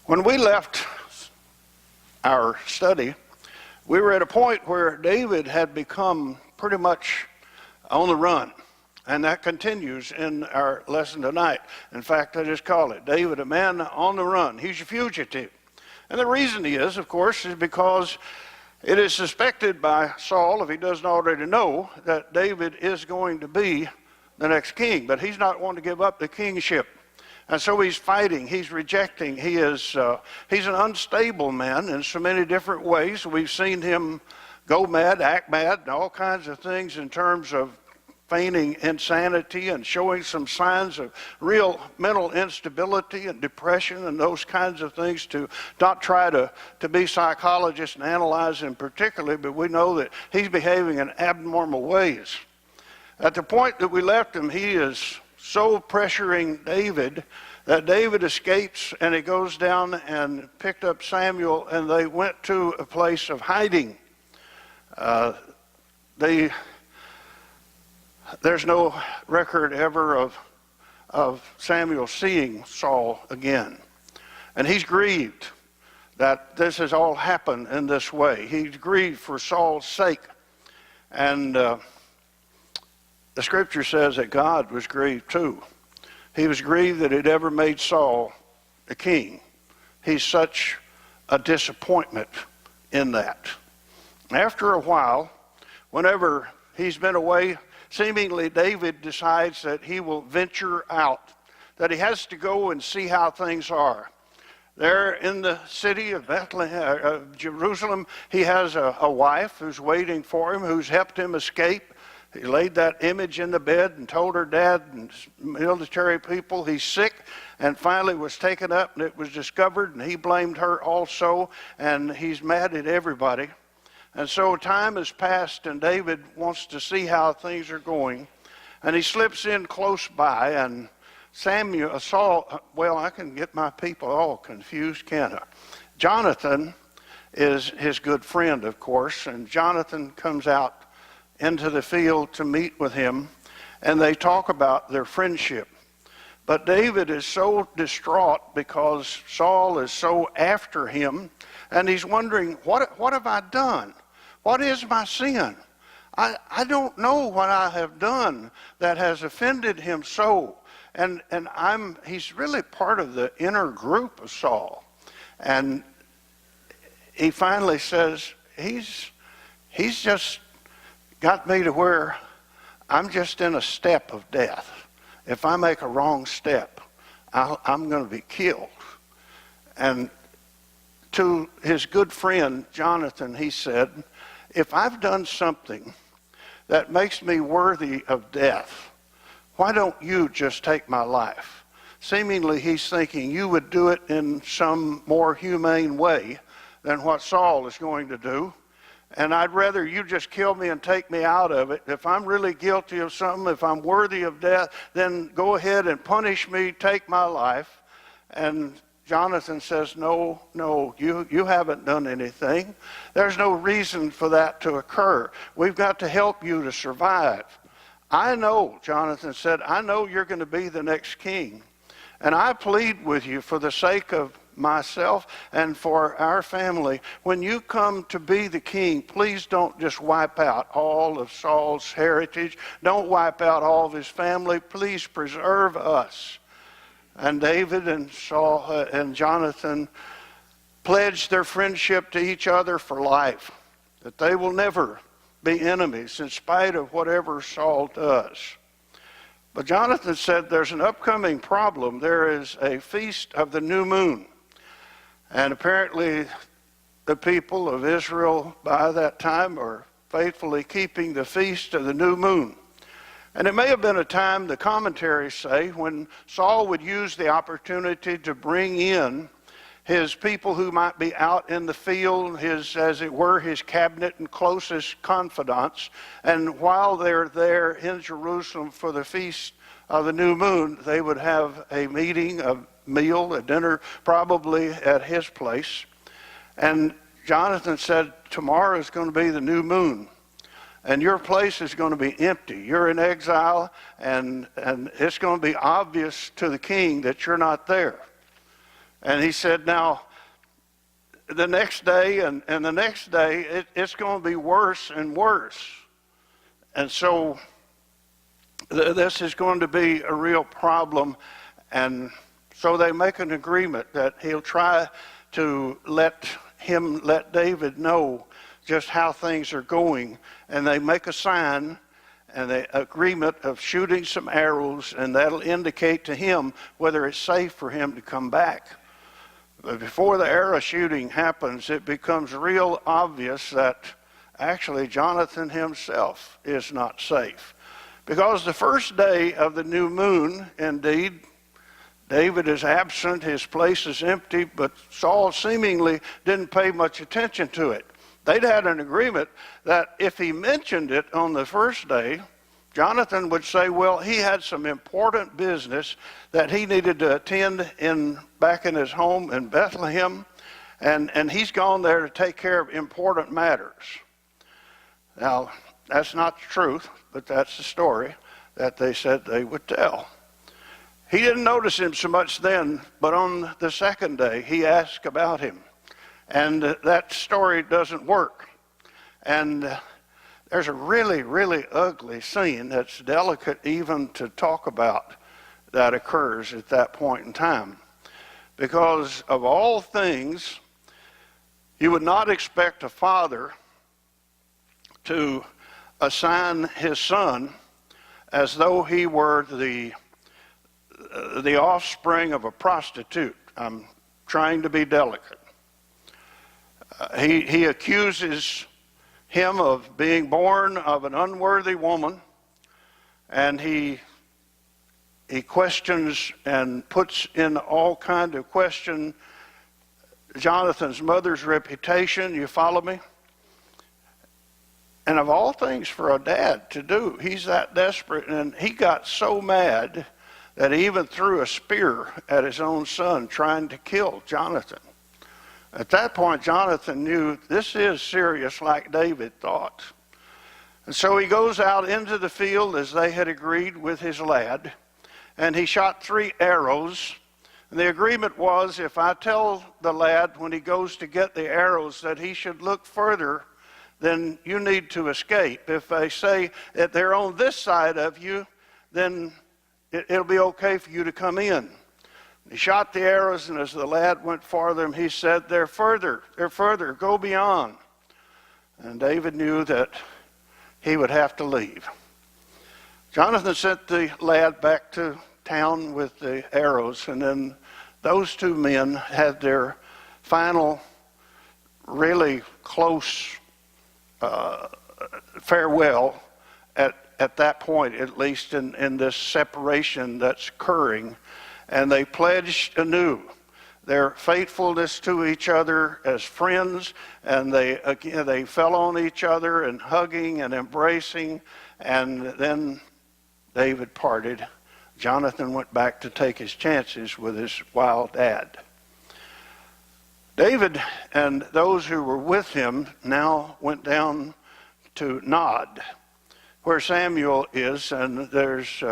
When we left our study, we were at a point where David had become pretty much on the run. And that continues in our lesson tonight. In fact, I just call it David, a man on the run. He's a fugitive. And the reason he is, of course, is because it is suspected by Saul, if he doesn't already know, that David is going to be the next king. But he's not wanting to give up the kingship. And so he's fighting, he's rejecting, he's an unstable man in so many different ways. We've seen him go mad, act mad, and all kinds of things in terms of feigning insanity and showing some signs of real mental instability and depression and those kinds of things, to not try to be psychologists and analyze him particularly, but we know that he's behaving in abnormal ways. At the point that we left him, he is so pressuring David that David escapes, and he goes down and picked up Samuel, and they went to a place of hiding. There's no record ever of Samuel seeing Saul again. And he's grieved that this has all happened in this way. He's grieved for Saul's sake. And the scripture says that God was grieved too. He was grieved that he'd ever made Saul the king. He's such a disappointment in that. After a while, whenever he's been away, seemingly David decides that he will venture out, that he has to go and see how things are. There in the city of Bethlehem, Jerusalem, he has a wife who's waiting for him, who's helped him escape. He laid that image in the bed and told her dad and military people he's sick, and finally was taken up, and it was discovered, and he blamed her also, and he's mad at everybody. And so time has passed, and David wants to see how things are going, and he slips in close by, and Saul, well, I can get my people all confused, can't I? Jonathan is his good friend, of course, and Jonathan comes out into the field to meet with him, and they talk about their friendship. But David is so distraught because Saul is so after him, and he's wondering, what have I done? What is my sin? I don't know what I have done that has offended him so. And he's really part of the inner group of Saul. And he finally says, he's just got me to where I'm just in a step of death. If I make a wrong step, I'm going to be killed. And to his good friend Jonathan, he said, if I've done something that makes me worthy of death, why don't you just take my life? Seemingly he's thinking you would do it in some more humane way than what Saul is going to do. And I'd rather you just kill me and take me out of it. If I'm really guilty of something, if I'm worthy of death, then go ahead and punish me, take my life. And Jonathan says, no, you haven't done anything. There's no reason for that to occur. We've got to help you to survive. I know, Jonathan said, I know you're going to be the next king. And I plead with you for the sake of myself and for our family, when you come to be the king, please don't just wipe out all of Saul's heritage. Don't wipe out all of his family. Please preserve us. And David and Saul and Jonathan pledged their friendship to each other for life, that they will never be enemies in spite of whatever Saul does. But Jonathan said there's an upcoming problem. There is a feast of the new moon. And apparently the people of Israel by that time are faithfully keeping the feast of the new moon. And it may have been a time, the commentaries say, when Saul would use the opportunity to bring in his people who might be out in the field, his, as it were, his cabinet and closest confidants. And while they're there in Jerusalem for the feast of the new moon, they would have a meeting, a meal, a dinner, probably at his place. And Jonathan said, tomorrow is going to be the new moon, and your place is going to be empty. You're in exile, and it's going to be obvious to the king that you're not there. And he said, now, the next day and the next day, it's going to be worse and worse. And so this is going to be a real problem. And so they make an agreement that he'll try to let David know just how things are going. And they make a sign and the agreement of shooting some arrows, and that'll indicate to him whether it's safe for him to come back. But before the arrow shooting happens, it becomes real obvious that actually Jonathan himself is not safe. Because the first day of the new moon, indeed, David is absent, his place is empty, but Saul seemingly didn't pay much attention to it. They'd had an agreement that if he mentioned it on the first day, Jonathan would say, well, he had some important business that he needed to attend back in his home in Bethlehem, and he's gone there to take care of important matters. Now, that's not the truth, but that's the story that they said they would tell. He didn't notice him so much then, but on the second day, he asked about him. And that story doesn't work. And there's a really, really ugly scene that's delicate even to talk about that occurs at that point in time. Because of all things, you would not expect a father to assign his son as though he were the offspring of a prostitute. I'm trying to be delicate. He accuses him of being born of an unworthy woman, and he questions and puts in all kind of question Jonathan's mother's reputation. You follow me? And of all things for a dad to do, he's that desperate, and he got so mad that he even threw a spear at his own son, trying to kill Jonathan. At that point, Jonathan knew this is serious, like David thought. And so he goes out into the field as they had agreed with his lad, and he shot 3 arrows. And the agreement was, if I tell the lad when he goes to get the arrows that he should look further, then you need to escape. If they say that they're on this side of you, then it'll be okay for you to come in. He shot the arrows, and as the lad went farther, he said, they're further, go beyond. And David knew that he would have to leave. Jonathan sent the lad back to town with the arrows, and then those 2 men had their final, really close farewell at that point, at least in this separation that's occurring. And they pledged anew their faithfulness to each other as friends, and they fell on each other and hugging and embracing, and then David parted. Jonathan went back to take his chances with his wild dad. David and those who were with him now went down to Nod, where Samuel is, and there's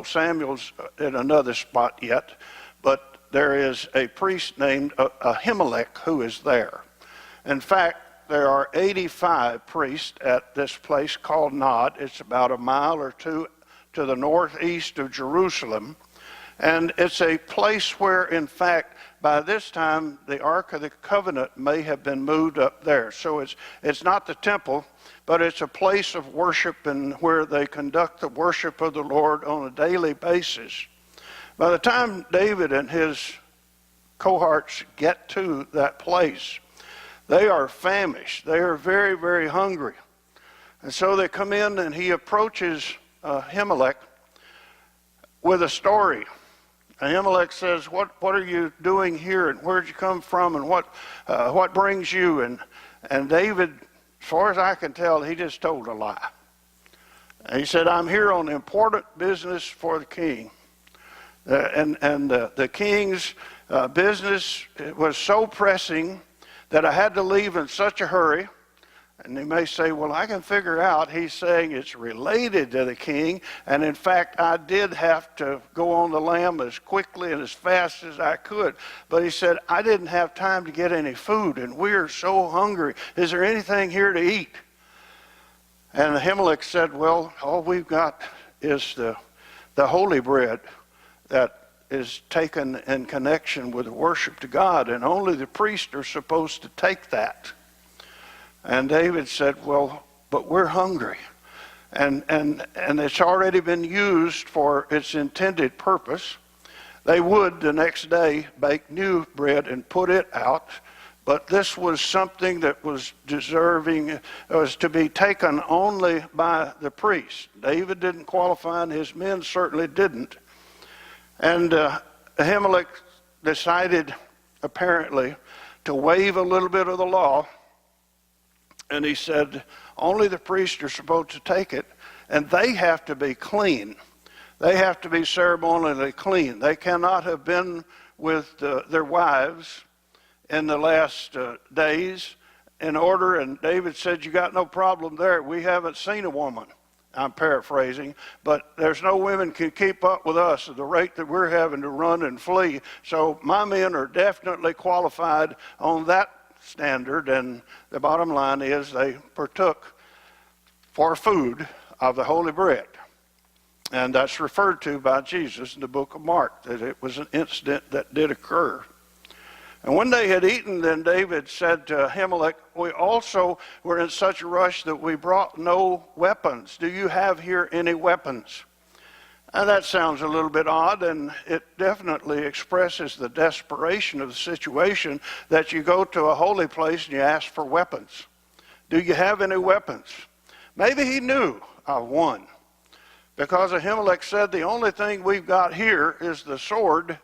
Samuel's in another spot yet, but there is a priest named Ahimelech who is there. In fact, there are 85 priests at this place called Nod. It's about a mile or 2 to the northeast of Jerusalem. And it's a place where, in fact, by this time, the Ark of the Covenant may have been moved up there. So it's not the temple, but it's a place of worship and where they conduct the worship of the Lord on a daily basis. By the time David and his cohorts get to that place, they are famished. They are very, very hungry. And so they come in, and he approaches Ahimelech with a story. Ahimelech says, what are you doing here, and where'd you come from, and what brings you? And David, as far as I can tell, he just told a lie. And he said, I'm here on important business for the king. The king's business was so pressing that I had to leave in such a hurry. And you may say, well, I can figure out he's saying it's related to the king. And in fact, I did have to go on the lamb as quickly and as fast as I could. But he said, I didn't have time to get any food, and we're so hungry. Is there anything here to eat? And Ahimelech said, well, all we've got is the holy bread that is taken in connection with worship to God, and only the priests are supposed to take that. And David said, well, but we're hungry. And it's already been used for its intended purpose. They would the next day bake new bread and put it out, but this was something that was deserving, was to be taken only by the priest. David didn't qualify, and his men certainly didn't. And Ahimelech decided, apparently, to waive a little bit of the law. And he said, only the priests are supposed to take it, and they have to be clean. They have to be ceremonially clean. They cannot have been with their wives in the last days in order. And David said, you got no problem there. We haven't seen a woman. I'm paraphrasing, but there's no women can keep up with us at the rate that we're having to run and flee. So my men are definitely qualified on that standard, and the bottom line is they partook for food of the holy bread. And that's referred to by Jesus in the book of Mark, that it was an incident that did occur. And when they had eaten, then David said to Ahimelech, we also were in such a rush that we brought no weapons. Do you have here any weapons? And that sounds a little bit odd, and it definitely expresses the desperation of the situation that you go to a holy place and you ask for weapons. Do you have any weapons? Maybe he knew of one, because Ahimelech said, the only thing we've got here is the sword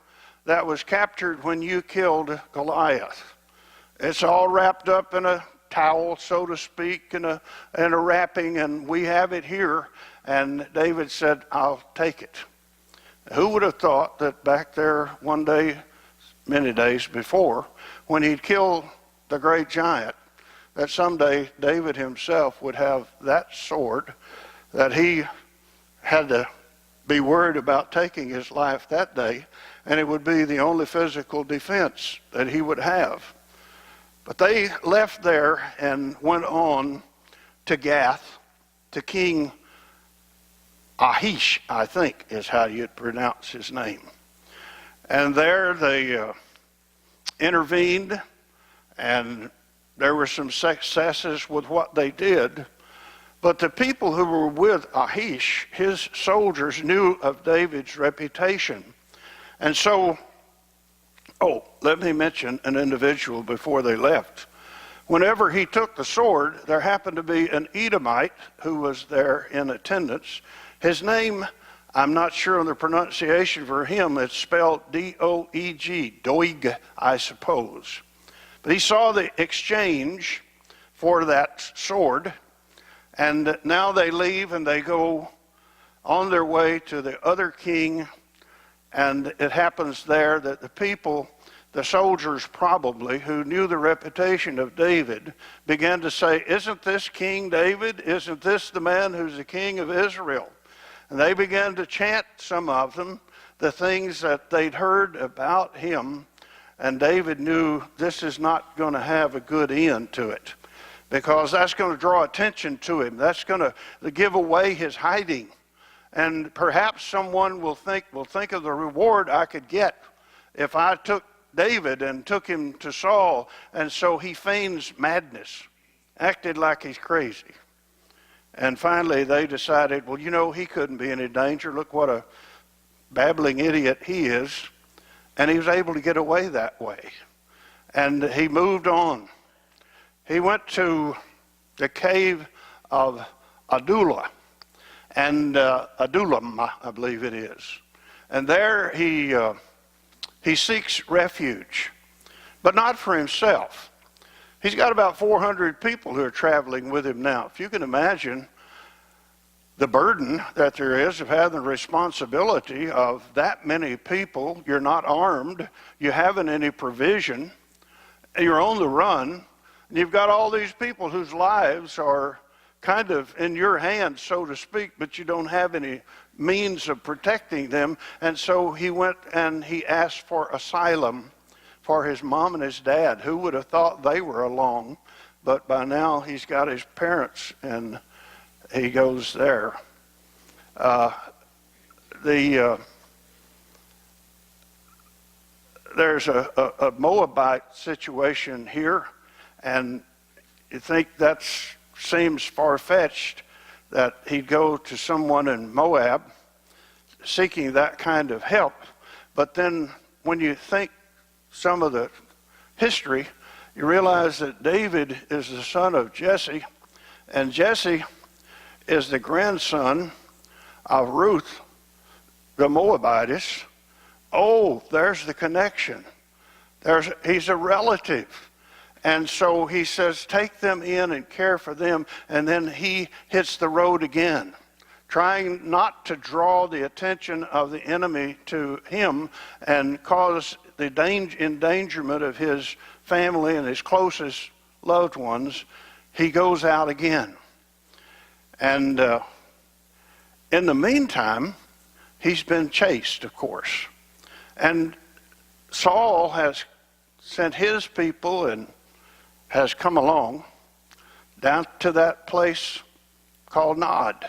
that was captured when you killed Goliath. It's all wrapped up in a towel, so to speak, and a wrapping, and we have it here. And David said, I'll take it. Who would have thought that back there one day, many days before, when he'd killed the great giant, that someday David himself would have that sword, that he had to be worried about taking his life that day, and it would be the only physical defense that he would have. But they left there and went on to Gath, to King Ahish, I think is how you'd pronounce his name. And there they intervened, and there were some successes with what they did. But the people who were with Ahish, his soldiers, knew of David's reputation. And so, let me mention an individual before they left. Whenever he took the sword, there happened to be an Edomite who was there in attendance. His name, I'm not sure on the pronunciation for him, it's spelled D-O-E-G, Doeg, I suppose. But he saw the exchange for that sword, and now they leave and they go on their way to the other king. And it happens there that the people, the soldiers probably, who knew the reputation of David, began to say, isn't this King David? Isn't this the man who's the king of Israel? And they began to chant, some of them, the things that they'd heard about him. And David knew this is not going to have a good end to it, because that's going to draw attention to him. That's going to give away his hiding. And perhaps someone will think of the reward I could get if I took David and took him to Saul. And so he feigns madness, acted like he's crazy. And finally they decided, well, he couldn't be in any danger. Look what a babbling idiot he is. And he was able to get away that way. And he moved on. He went to the cave of Adullam. And Adullam, I believe it is. And there he seeks refuge, but not for himself. He's got about 400 people who are traveling with him now. If you can imagine the burden that there is of having the responsibility of that many people. You're not armed, you haven't any provision, you're on the run, And you've got all these people whose lives are kind of in your hands, so to speak, but you don't have any means of protecting them. And so he went and he asked for asylum for his mom and his dad. Who would have thought they were along? But by now he's got his parents, and he goes there. There's a Moabite situation here, and you think that seems far-fetched that he'd go to someone in Moab seeking that kind of help. But then when you think some of the history, you realize that David is the son of Jesse, and Jesse is the grandson of Ruth, the Moabitess. Oh, there's the connection. He's a relative. And so he says, take them in and care for them. And then he hits the road again, trying not to draw the attention of the enemy to him and cause the endangerment of his family and his closest loved ones. He goes out again. And in the meantime, he's been chased, of course. And Saul has sent his people and has come along down to that place called Nod,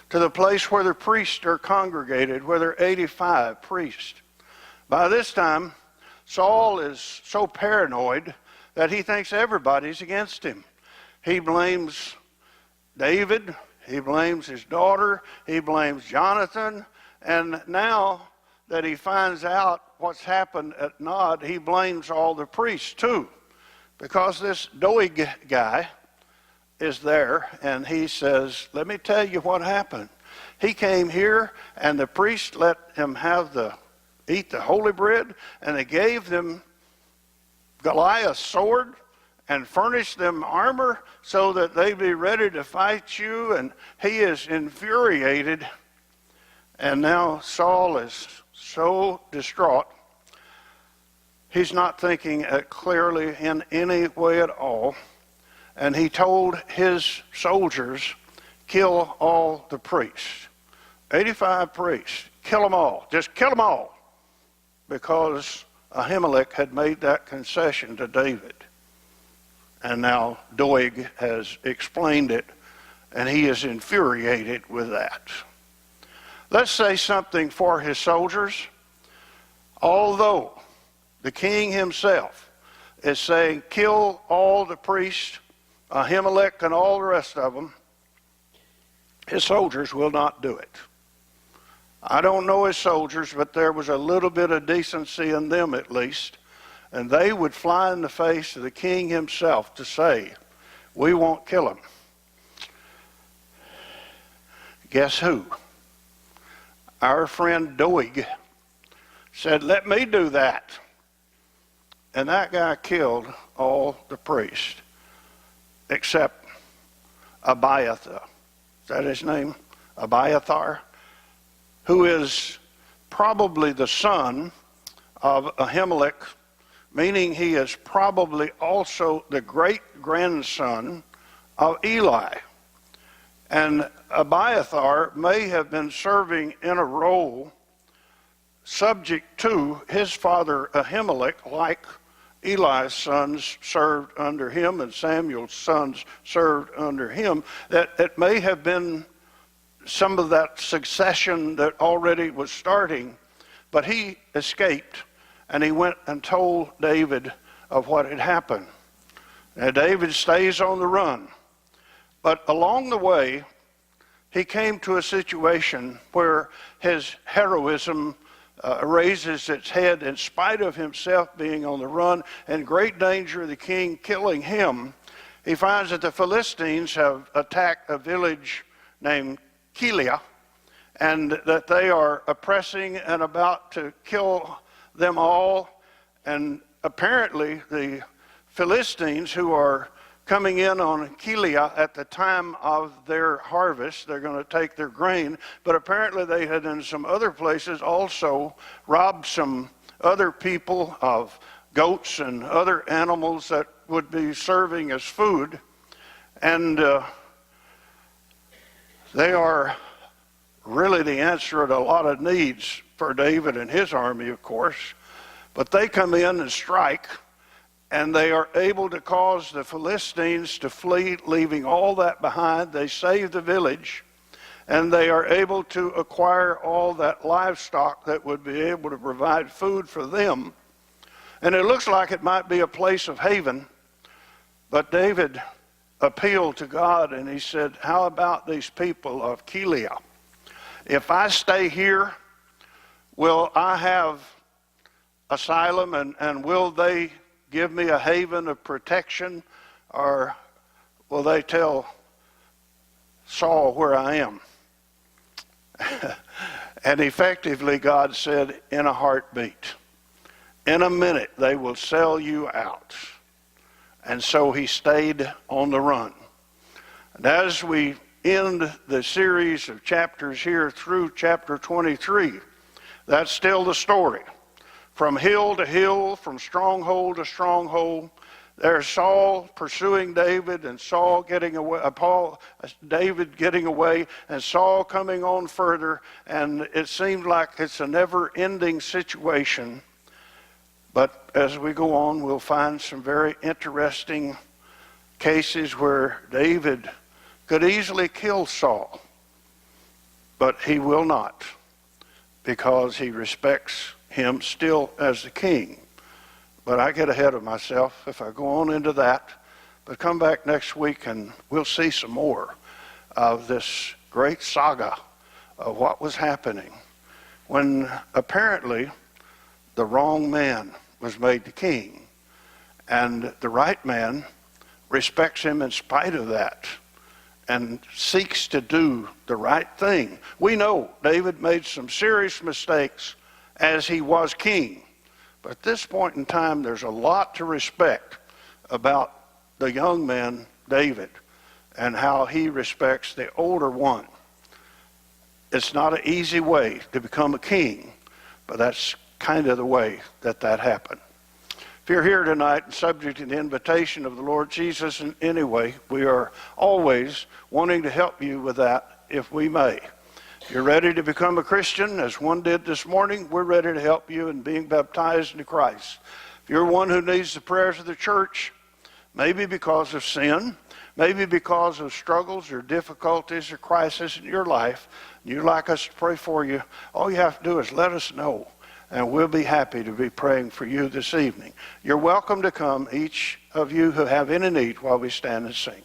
to the place where the priests are congregated, where there are 85 priests. By this time, Saul is so paranoid that he thinks everybody's against him. He blames David, he blames his daughter, he blames Jonathan, and now that he finds out what's happened at Nod, he blames all the priests too, because this Doeg guy is there, and he says, let me tell you what happened. He came here, and the priest let him eat the holy bread, and they gave them Goliath's sword and furnished them armor so that they'd be ready to fight you, and he is infuriated. And now Saul is so distraught, he's not thinking clearly in any way at all. And he told his soldiers, kill all the priests. 85 priests, kill them all. Just kill them all. Because Ahimelech had made that concession to David. And now Doeg has explained it, and he is infuriated with that. Let's say something for his soldiers. Although the king himself is saying, kill all the priests, Ahimelech and all the rest of them, his soldiers will not do it. I don't know his soldiers, but there was a little bit of decency in them at least, and they would fly in the face of the king himself to say, we won't kill him. Guess who? Our friend Doeg said, let me do that. And that guy killed all the priests except Abiathar. Is that his name? Abiathar? Who is probably the son of Ahimelech, meaning he is probably also the great-grandson of Eli. And Abiathar may have been serving in a role subject to his father Ahimelech, like Eli's sons served under him and Samuel's sons served under him. That it may have been some of that succession that already was starting, but he escaped, and he went and told David of what had happened. Now David stays on the run, but along the way he came to a situation where his heroism raises its head in spite of himself being on the run and great danger of the king killing him. He finds that the Philistines have attacked a village named Keilah, and that they are oppressing and about to kill them all. And apparently the Philistines, who are coming in on Keilah at the time of their harvest, they're going to take their grain, but apparently they had in some other places also robbed some other people of goats and other animals that would be serving as food. And they are really the answer to a lot of needs for David and his army, of course. But they come in and strike, and they are able to cause the Philistines to flee, leaving all that behind. They save the village, and they are able to acquire all that livestock that would be able to provide food for them. And it looks like it might be a place of haven, but David appealed to God, and he said, how about these people of Keilah? If I stay here, will I have asylum, and will they give me a haven of protection, or will they tell Saul where I am? And effectively, God said, in a heartbeat, in a minute, they will sell you out. And so he stayed on the run. And as we end the series of chapters here through chapter 23, that's still the story. From hill to hill, from stronghold to stronghold, there's Saul pursuing David, and Saul getting away, David getting away, and Saul coming on further, and it seems like it's a never-ending situation. But as we go on, we'll find some very interesting cases where David could easily kill Saul, but he will not, because he respects him still as the king. But I get ahead of myself if I go on into that. But come back next week and we'll see some more of this great saga of what was happening when apparently the wrong man was made the king, and the right man respects him in spite of that and seeks to do the right thing. We know David made some serious mistakes as he was king, but at this point in time there's a lot to respect about the young man David and how he respects the older one. It's not an easy way to become a king, but that's kind of the way that happened. If you're here tonight and subject to the invitation of the Lord Jesus in any way, we are always wanting to help you with that if we may. If you're ready to become a Christian, as one did this morning, we're ready to help you in being baptized into Christ. If you're one who needs the prayers of the church, maybe because of sin, maybe because of struggles or difficulties or crisis in your life, and you'd like us to pray for you, all you have to do is let us know, and we'll be happy to be praying for you this evening. You're welcome to come, each of you who have any need, while we stand and sing.